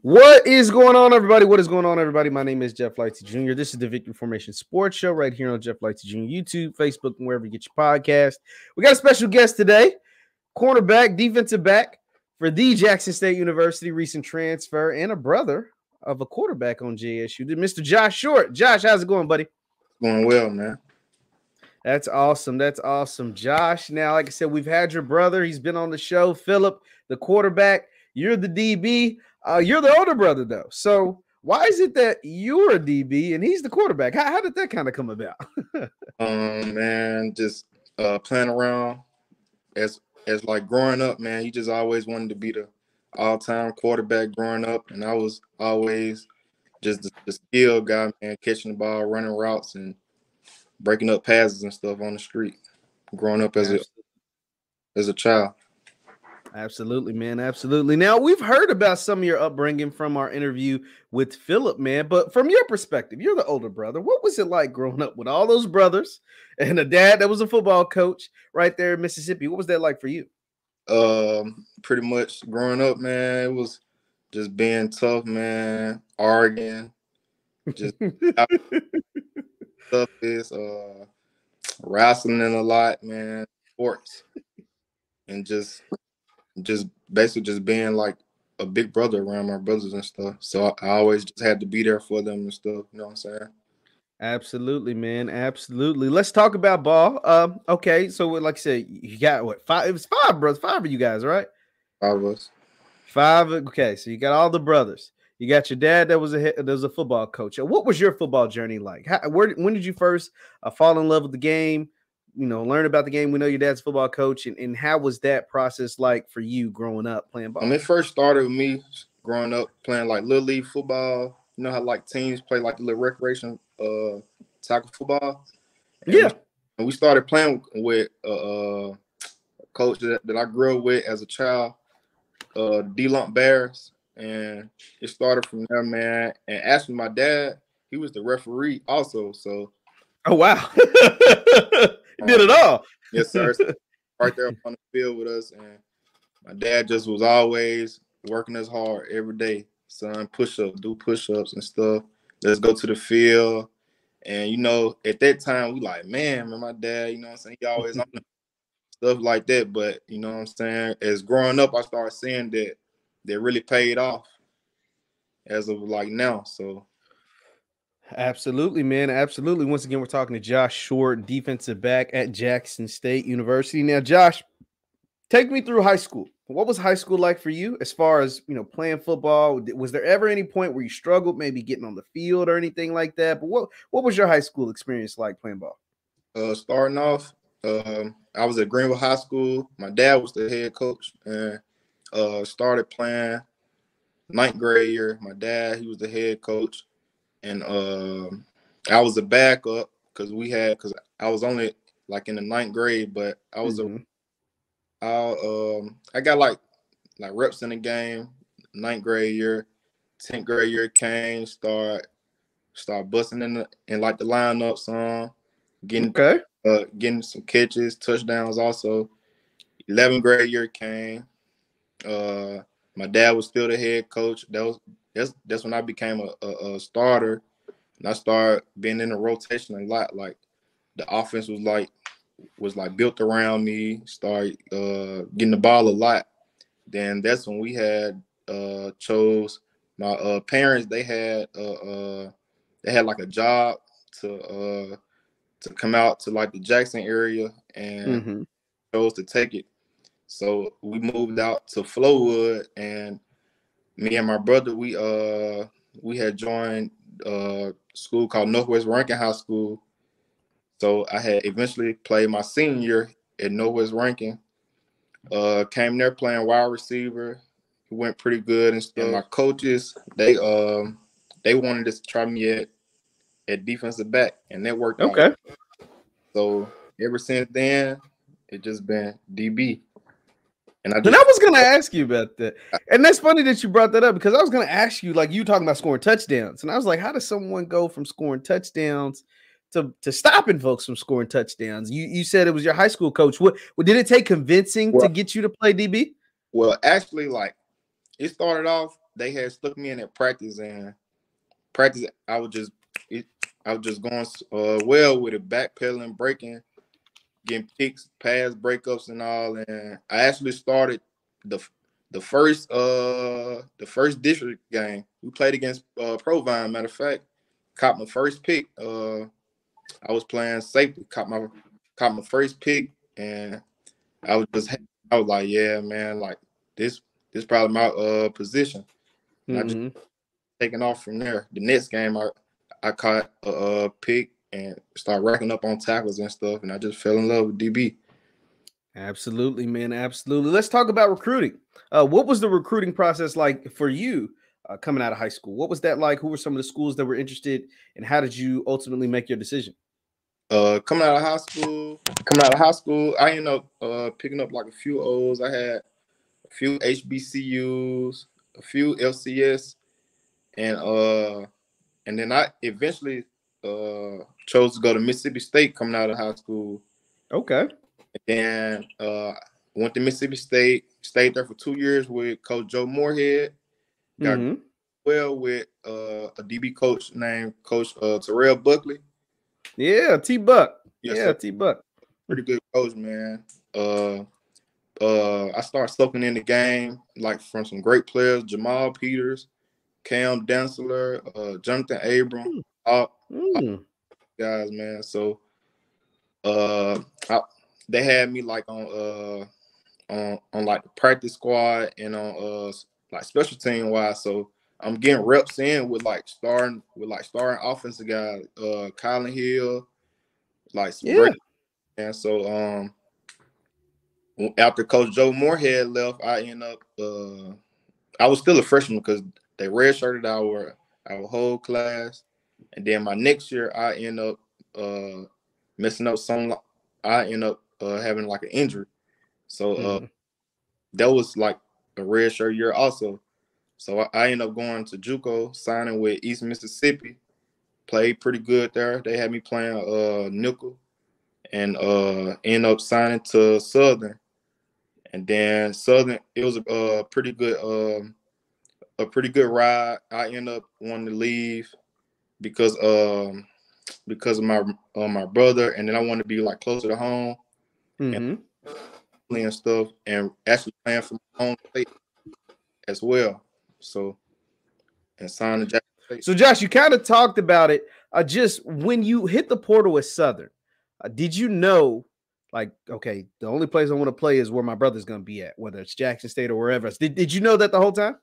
What is going on, everybody? What is going on, everybody? My name is JeffLightsyJr. This is the Victory Formation Sports Show right here on JeffLightsyJr. YouTube, Facebook, and wherever you get your podcast. We got a special guest today, cornerback, defensive back for the Jackson State University, recent transfer, and a brother of a quarterback on JSU, Mr. Josh Short. Josh, how's it going, buddy? Going well, man. That's awesome. That's awesome. Josh, now, like I said, we've had your brother. He's been on the show. Phillip, the quarterback. You're the DB. You're the older brother, though. So why is it that you're a DB and he's the quarterback? How did that kind of come about? Man, just playing around as like growing up, man. You just always wanted to be the all-time quarterback growing up, and I was always just the skill guy, man, catching the ball, running routes, and breaking up passes and stuff on the street. Growing up as a child. Absolutely, man. Absolutely. Now, we've heard about some of your upbringing from our interview with Phillip, man. But from your perspective, you're the older brother. What was it like growing up with all those brothers and a dad that was a football coach right there in Mississippi? What was that like for you? Pretty much growing up, man, it was just being tough, man, arguing, just stuff is wrestling a lot, man, sports, and just basically just being like a big brother around my brothers and stuff. So I always just had to be there for them and stuff. You know what I'm saying? Absolutely, man. Absolutely. Let's talk about ball. Okay, so like I said, you got what, 5? It was 5 brothers, 5 of you guys, right? 5 of us. 5. Okay, so you got all the brothers. You got your dad that was a football coach. What was your football journey like? When did you first fall in love with the game? You know, learn about the game. We know your dad's a football coach, and how was that process like for you growing up playing ball? It first started with me growing up playing like little league football. You know how like teams play like the little recreation tackle football. And we started playing with a coach that I grew up with as a child, D-Lump Bears, and it started from there, man. And actually, my dad, he was the referee also. So, oh wow. Did it all. Yes, sir. Right there on the field with us. And my dad just was always working us hard every day. Son, do push-ups and stuff. Let's go to the field. And, you know, at that time, we like, man, my dad, you know what I'm saying? He always on stuff like that. But, you know what I'm saying? As growing up, I started seeing that really paid off as of like now. So. Absolutely, man. Absolutely. Once again, we're talking to Josh Short, defensive back at Jackson State University. Now, Josh, take me through high school. What was high school like for you as far as, you know, playing football? Was there ever any point where you struggled maybe getting on the field or anything like that? But what was your high school experience like playing ball? Starting off, I was at Greenville High School. My dad was the head coach, and started playing 9th grade year. My dad, he was the head coach. And I was a backup because I was only like in the 9th grade, but I was I got like reps in the game. 9th grade year, 10th grade year came, start busting in like the lineup some, getting some catches, touchdowns also. 11th grade year came. My dad was still the head coach. That's when I became a starter, and I started being in the rotation a lot. Like the offense was built around me. Started getting the ball a lot. Then that's when we had chose my parents. They had like a job to come out to like the Jackson area and chose to take it. So we moved out to Flowood, and me and my brother, we had joined a school called Northwest Rankin High School. So I had eventually played my senior year at Northwest Rankin. Came there playing wide receiver. It went pretty good and stuff. And my coaches, they wanted to try me at defensive back, and that worked out. Okay. So ever since then, it just been DB. And I was going to ask you about that. And that's funny that you brought that up, because I was going to ask you, like, you talking about scoring touchdowns. And I was like, how does someone go from scoring touchdowns to stopping folks from scoring touchdowns? You said it was your high school coach. What did it take convincing to get you to play DB? Well, actually, like, it started off they had stuck me in at practice, and practice I was just going well with it, backpedaling, breaking, getting picks, pass breakups, and all. And I actually started the first district game. We played against Provine. Matter of fact, caught my first pick. I was playing safety, caught my first pick, and I was like, yeah, man, like this probably my position. And I just taking off from there. The next game, I caught a pick and started racking up on tackles and stuff, and I just fell in love with DB. Absolutely, man. Absolutely. Let's talk about recruiting. What was the recruiting process like for you coming out of high school? What was that like? Who were some of the schools that were interested, and how did you ultimately make your decision? Coming out of high school, I ended up picking up like a few O's. I had a few HBCUs, a few LCS, and then I eventually chose to go to Mississippi State coming out of high school. Okay. And went to Mississippi State, stayed there for 2 years with Coach Joe Moorhead. Got well with a DB coach named Coach Terrell Buckley. Yeah, T-Buck. Yeah, T-Buck. Pretty good coach, man. I started soaking in the game, like from some great players, Jamal Peters, Cam Densler, Jonathan Abram, all guys, man. So they had me like on like the practice squad and on like special team wise. So I'm getting reps in with starting offensive guys, Colin Hill, like some great. And so after Coach Joe Moorhead left, I ended up I was still a freshman because they redshirted our whole class. And then my next year I ended up messing up some. I ended up having like an injury. So that was like a redshirt year also. So I ended up going to JUCO, signing with East Mississippi. Played pretty good there. They had me playing nickel, and ended up signing to Southern. And then Southern, it was a pretty good ride. I ended up wanting to leave because of my brother, and then I wanted to be like closer to home and playing stuff, and actually playing for my home state as well. So, and signed to Jackson State. So Josh, you kind of talked about it. Just when you hit the portal with Southern, did you know, like, okay, the only place I want to play is where my brother's going to be at, whether it's Jackson State or wherever else? Did you know that the whole time?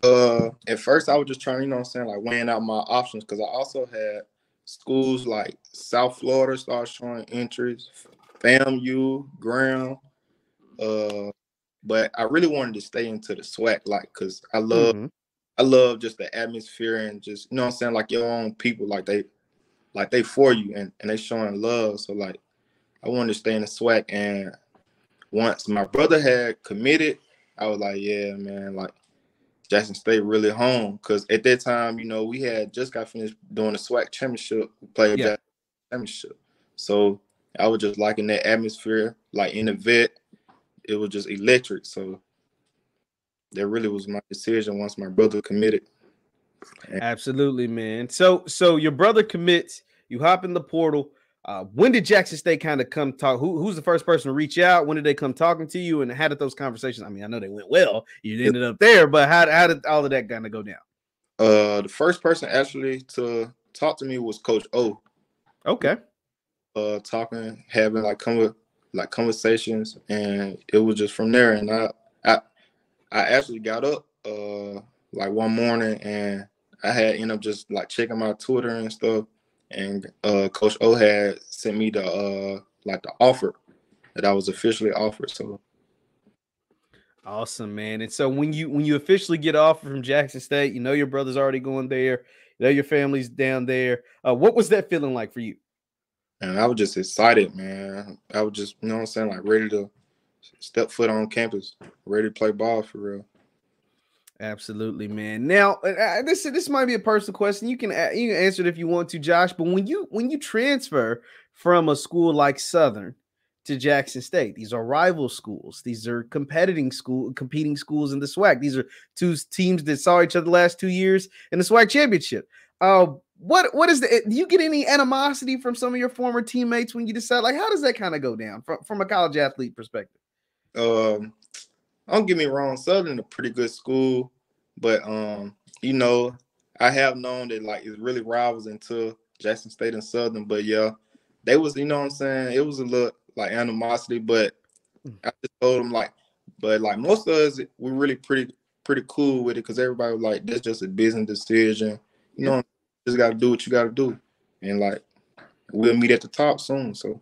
At first I was just trying, like weighing out my options, because I also had schools like South Florida start showing interest, FAMU, Graham, but I really wanted to stay into the SWAC, like, because I love just the atmosphere and just, like your own people, like they for you and they showing love. So like I wanted to stay in the SWAC, and once my brother had committed, I was like, yeah, man, like Jackson State really home, because at that time, we had just got finished doing the SWAC Championship. We played Jackson Championship. So I was just liking that atmosphere, like in the vet, it was just electric. So that really was my decision once my brother committed. Absolutely, man. So your brother commits, you hop in the portal. When did Jackson State kind of come talk? Who's the first person to reach out? When did they come talking to you, and how did those conversations? I mean, I know they went well. You ended up there, but how did all of that kind of go down? The first person actually to talk to me was Coach O. Okay. Talking, having like conversations, and it was just from there. And I actually got up like one morning, and I had ended up just like checking my Twitter and stuff. And Coach O had sent me the offer that I was officially offered. So awesome, man. And so when you officially get offered from Jackson State, your brother's already going there, your family's down there. What was that feeling like for you? And I was just excited, man. I was just, like ready to step foot on campus, ready to play ball for real. Absolutely, man. Now, this might be a personal question. You can answer it if you want to, Josh. But when you transfer from a school like Southern to Jackson State. These are rival schools. These are competing schools in the SWAC. These are two teams that saw each other the last 2 years in the SWAC Championship. What is do you get any animosity from some of your former teammates when you decide, like, how does that kind of go down from a college athlete perspective? Don't get me wrong, Southern a pretty good school, but you know, I have known that like it's really rivals into Jackson State and Southern, but yeah, they was, you know what I'm saying, it was a little like animosity, but I just told them like, but like most of us, we're really pretty cool with it because everybody was like, that's just a business decision, you know, just got to do what you got to do, and like we'll meet at the top soon. So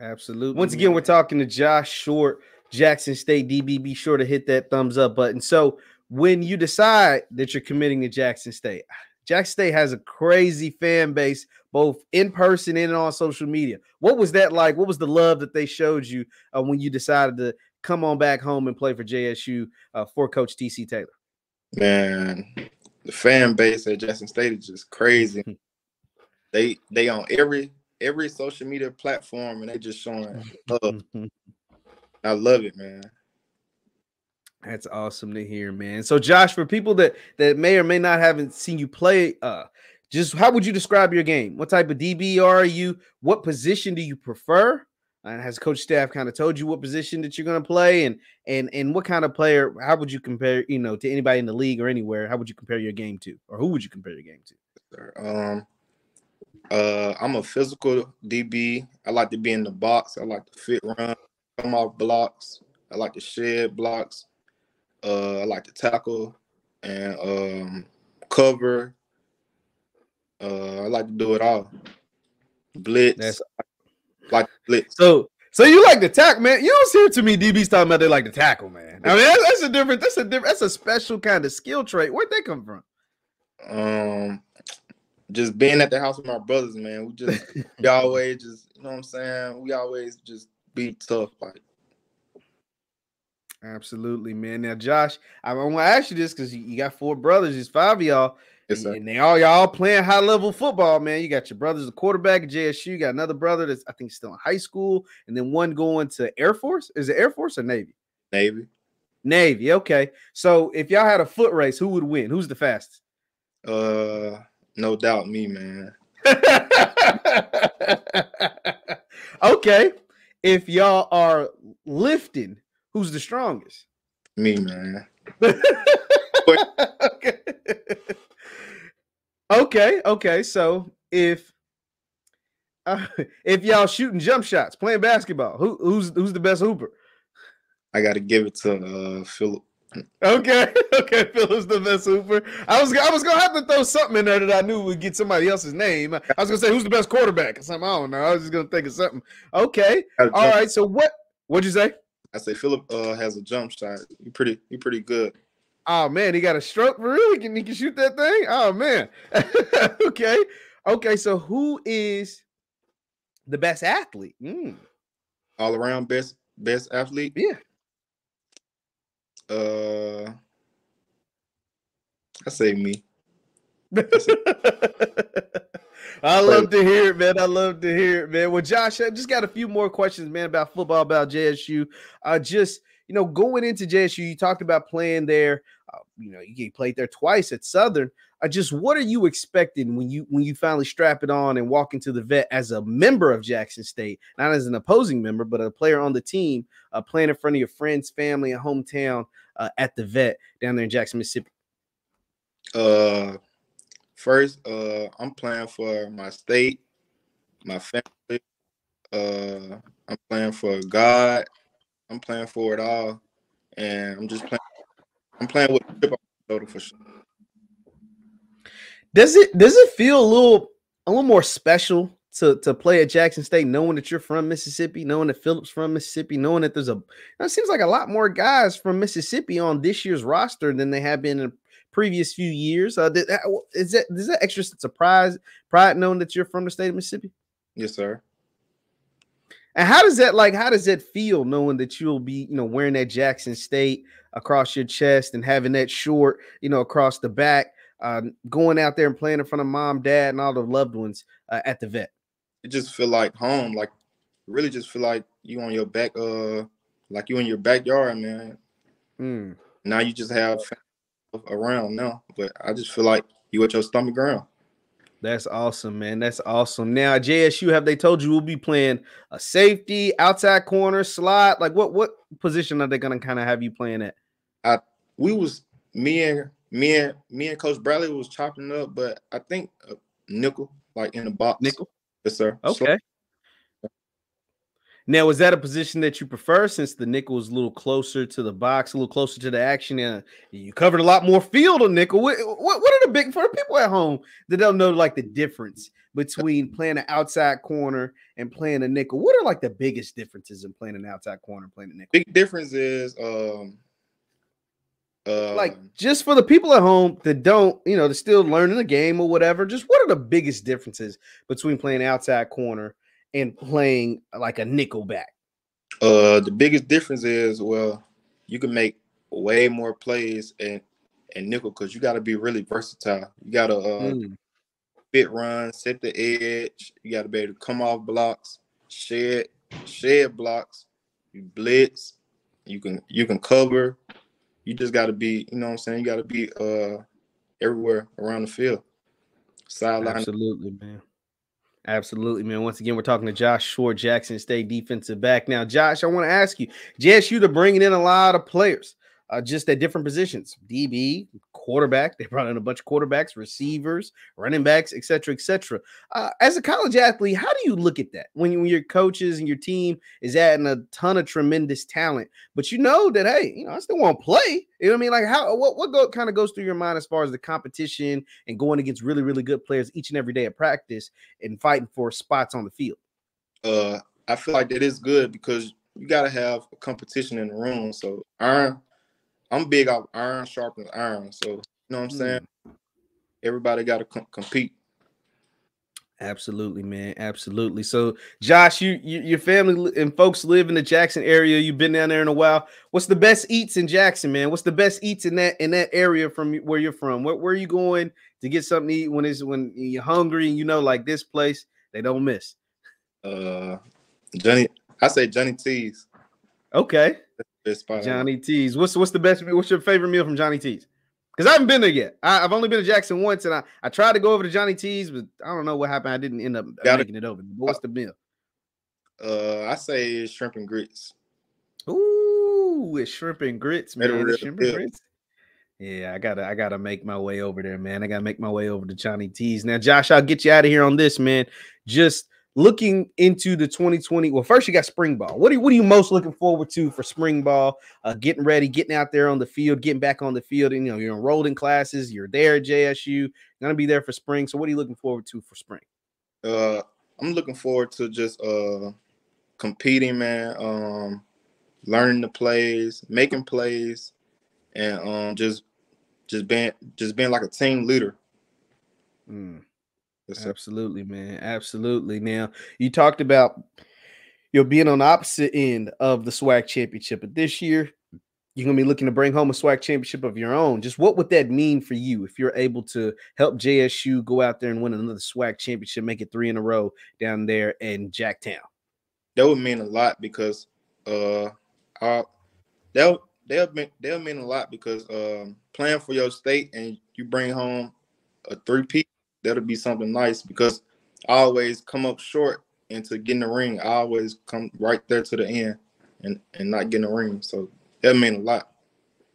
absolutely. Once again, we're talking to Josh Short, Jackson State DB. Be sure to hit that thumbs up button. So when you decide that you're committing to Jackson State has a crazy fan base, both in person and on social media. What was that like? What was the love that they showed you when you decided to come on back home and play for JSU for Coach TC Taylor? Man, the fan base at Jackson State is just crazy. They on every social media platform, and they just showing love. I love it, man. That's awesome to hear, man. So, Josh, for people that may or may not haven't seen you play, just how would you describe your game? What type of DB are you? What position do you prefer? And has coach staff kind of told you what position that you're going to play, and what kind of player? How would you compare, to anybody in the league or anywhere? How would you compare your game to, or who would you compare your game to? I'm a physical DB. I like to be in the box. I like to fit run, come off blocks. I like to shed blocks. I like to tackle and cover. I like to do it all. Blitz. Like blitz. So you like to tackle, man. You don't hear too many DBs talking about they like to tackle, man. I mean, that's a special kind of skill trait. Where'd they come from? Just being at the house with my brothers, man. We always just, you know what I'm saying? We always just be tough, like. Absolutely, man. Now, Josh, I want to ask you this because you got 4 brothers. There's 5 of y'all. Yes, sir. And y'all playing high-level football, man. You got your brother's a quarterback at JSU. You got another brother that's, I think, still in high school. And then one going to Air Force. Is it Air Force or Navy? Navy, okay. So if y'all had a foot race, who would win? Who's the fastest? No doubt me, man. Okay. If y'all are lifting, who's the strongest? Me, man. Okay. So if y'all shooting jump shots, playing basketball, who's the best hooper? I got to give it to Phillip. Okay, Philip's the best hooper. I was gonna have to throw something in there that I knew would get somebody else's name. I was gonna say who's the best quarterback or something. I don't know. I was just gonna think of something. Okay, all right. So what'd you say? I say Phillip has a jump shot. He pretty good. Oh man, he got a stroke for real. He can shoot that thing. Oh man. Okay. So who is the best athlete? All around best athlete. Yeah. I say me. I love to hear it, man. Well, Josh, I just got a few more questions, man, about football, about JSU. Going into JSU, you talked about playing there. You played there twice at Southern. Just what are you expecting when you finally strap it on and walk into the vet as a member of Jackson State, not as an opposing member, but a player on the team, playing in front of your friends, family, and hometown at the vet down there in Jackson, Mississippi? First, I'm playing for my state, my family. I'm playing for God. I'm playing for it all, and I'm just playing. I'm playing with a chip on my shoulder for sure. Does it feel a little more special to play at Jackson State, knowing that you're from Mississippi, knowing that Phillip's from Mississippi, knowing that it seems like a lot more guys from Mississippi on this year's roster than they have been in previous few years? Is that extra sense of pride knowing that you're from the state of Mississippi? Yes, sir. And how does that feel knowing that you'll be, wearing that Jackson State across your chest and having that short, across the back, going out there and playing in front of mom, dad, and all the loved ones at the vet? It just feel like home. Like really just feel like you on your back, like you in your backyard, man. Now you just have around now, but I just feel like you at your stomach ground. That's awesome, man. That's awesome. Now at JSU, have they told you we'll be playing a safety, outside corner, slot? Like what position are they gonna kind of have you playing at? Me and Coach Bradley was chopping up, but I think nickel, like in the box. Nickel. Yes, sir. Okay. Now, is that a position that you prefer since the nickel is a little closer to the box, a little closer to the action? And you covered a lot more field on nickel. What are the big, for the people at home that don't know like the difference between playing an outside corner and playing a nickel? What are like the biggest differences in playing an outside corner and playing a nickel? Big difference is like just for the people at home that don't, they're still learning the game or whatever. Just what are the biggest differences between playing outside corner and playing like a nickel back? The biggest difference is, well, you can make way more plays in nickel because you got to be really versatile. You got to fit run, set the edge. You got to be able to come off blocks, shed blocks. You blitz. You can cover. You just got to be, you know what I'm saying? You got to be everywhere around the field. Sideline. Absolutely, man. Once again, we're talking to Josh Short, Jackson State defensive back. Now, Josh, I want to ask you, JSU, they're bringing in a lot of players, just at different positions. DB, quarterback. They brought in a bunch of quarterbacks, receivers, running backs, et cetera, et cetera. As a college athlete, how do you look at that when your coaches and your team is adding a ton of tremendous talent, but you know that, hey, I still want to play? You know what I mean? Like what kind of goes through your mind as far as the competition and going against really, really good players each and every day of practice and fighting for spots on the field? I feel like that is good because you got to have a competition in the room. So I'm big off iron sharpens iron. So, you know what I'm saying? Everybody got to compete. Absolutely, man. Absolutely. So, Josh, your family and folks live in the Jackson area. You've been down there in a while. What's the best eats in Jackson, man? What's the best eats in that area from where you're from? Where are you going to get something to eat when you're hungry and like this place they don't miss? I say Johnny T's. Okay. Spot Johnny T's. What's the best? What's your favorite meal from Johnny T's? Because I haven't been there yet. I've only been to Jackson once, and I tried to go over to Johnny T's, but I don't know what happened. I didn't end up making it over. But what's the meal? I say shrimp and grits. Ooh, it's shrimp and grits, man. Shrimp and grits. Yeah, I gotta make my way over there, man. I gotta make my way over to Johnny T's. Now, Josh, I'll get you out of here on this, man. Just looking into the 2020, well, first you got spring ball. What are you most looking forward to for spring ball? Getting ready, getting out there on the field, getting back on the field, and you're enrolled in classes. You're there at JSU, gonna be there for spring. So, what are you looking forward to for spring? I'm looking forward to just competing, man. Learning the plays, making plays, and just being like a team leader. Absolutely, man. Absolutely. Now, you talked about being on the opposite end of the SWAC championship, but this year you're going to be looking to bring home a SWAC championship of your own. Just what would that mean for you if you're able to help JSU go out there and win another SWAC championship, make it 3 in a row down there in Jacktown? That would mean a lot because they'll mean a lot because playing for your state and you bring home a 3-peat, that'll be something nice because I always come up short into getting the ring. I always come right there to the end and not getting the ring. So that mean a lot.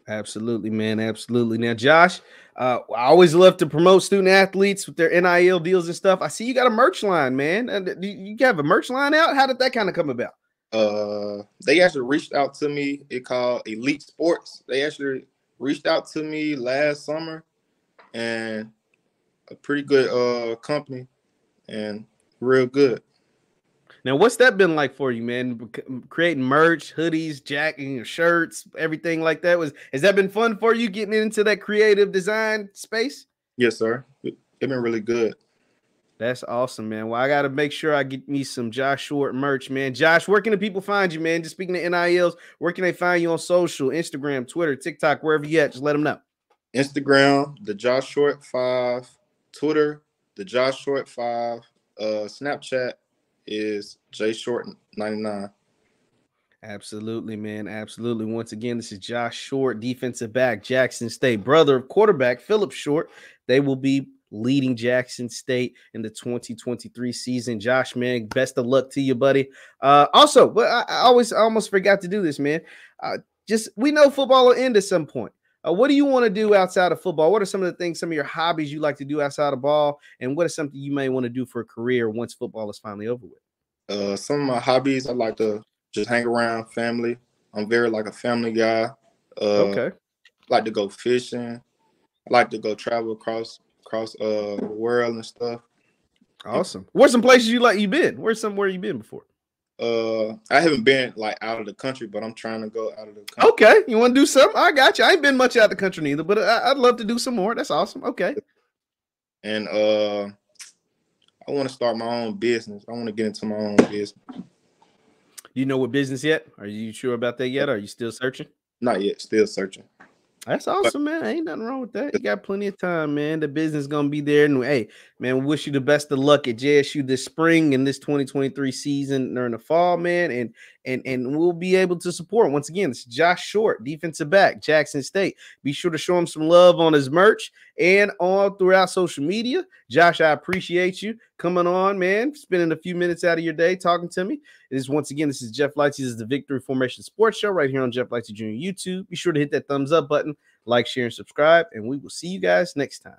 Absolutely, man. Absolutely. Now, Josh, I always love to promote student athletes with their NIL deals and stuff. I see you got a merch line, man. Do you have a merch line out? How did that kind of come about? They actually reached out to me. It called Elite Sports. They actually reached out to me last summer, and a pretty good company and real good. Now, what's that been like for you, man? Creating merch, hoodies, jackets, shirts, everything like that. Has that been fun for you getting into that creative design space? Yes, sir. It's been really good. That's awesome, man. Well, I got to make sure I get me some Josh Short merch, man. Josh, where can the people find you, man? Just speaking of NILs, where can they find you on social, Instagram, Twitter, TikTok, wherever you at? Just let them know. Instagram, the Josh Short 5, Twitter, the Josh Short 5, Snapchat, is J Short 99. Absolutely, man. Absolutely. Once again, this is Josh Short, defensive back, Jackson State, brother of quarterback Phillip Short. They will be leading Jackson State in the 2023 season. Josh, man, best of luck to you, buddy. Also, but I almost forgot to do this, man. We know football will end at some point. What do you want to do outside of football? What are some of the things, some of your hobbies you like to do outside of ball? And what is something you may want to do for a career once football is finally over with? Some of my hobbies, I like to just hang around family. I'm very like a family guy. Okay. I like to go fishing. I like to go travel across the world and stuff. Awesome. Where's some places you been? Where's somewhere you been before? I haven't been like out of the country, but I'm trying to go out of the country. Okay, you want to do something? I got you. I ain't been much out of the country neither, but I'd love to do some more. That's awesome. Okay. And I want to start my own business. I want to get into my own business. You know what business yet? Are you sure about that yet? Are you still searching? Not yet. Still searching. That's awesome, man. Ain't nothing wrong with that. You got plenty of time, man. The business is going to be there. And, hey, man, we wish you the best of luck at JSU this spring and this 2023 season during the fall, man. And we'll be able to support. Once again, it's Josh Short, defensive back, Jackson State. Be sure to show him some love on his merch and all throughout social media. Josh, I appreciate you coming on, man, spending a few minutes out of your day talking to me. Once again, this is Jeff Lightsy. This is the Victory Formation Sports Show right here on JeffLightsYJr YouTube. Be sure to hit that thumbs up button, like, share, and subscribe, and we will see you guys next time.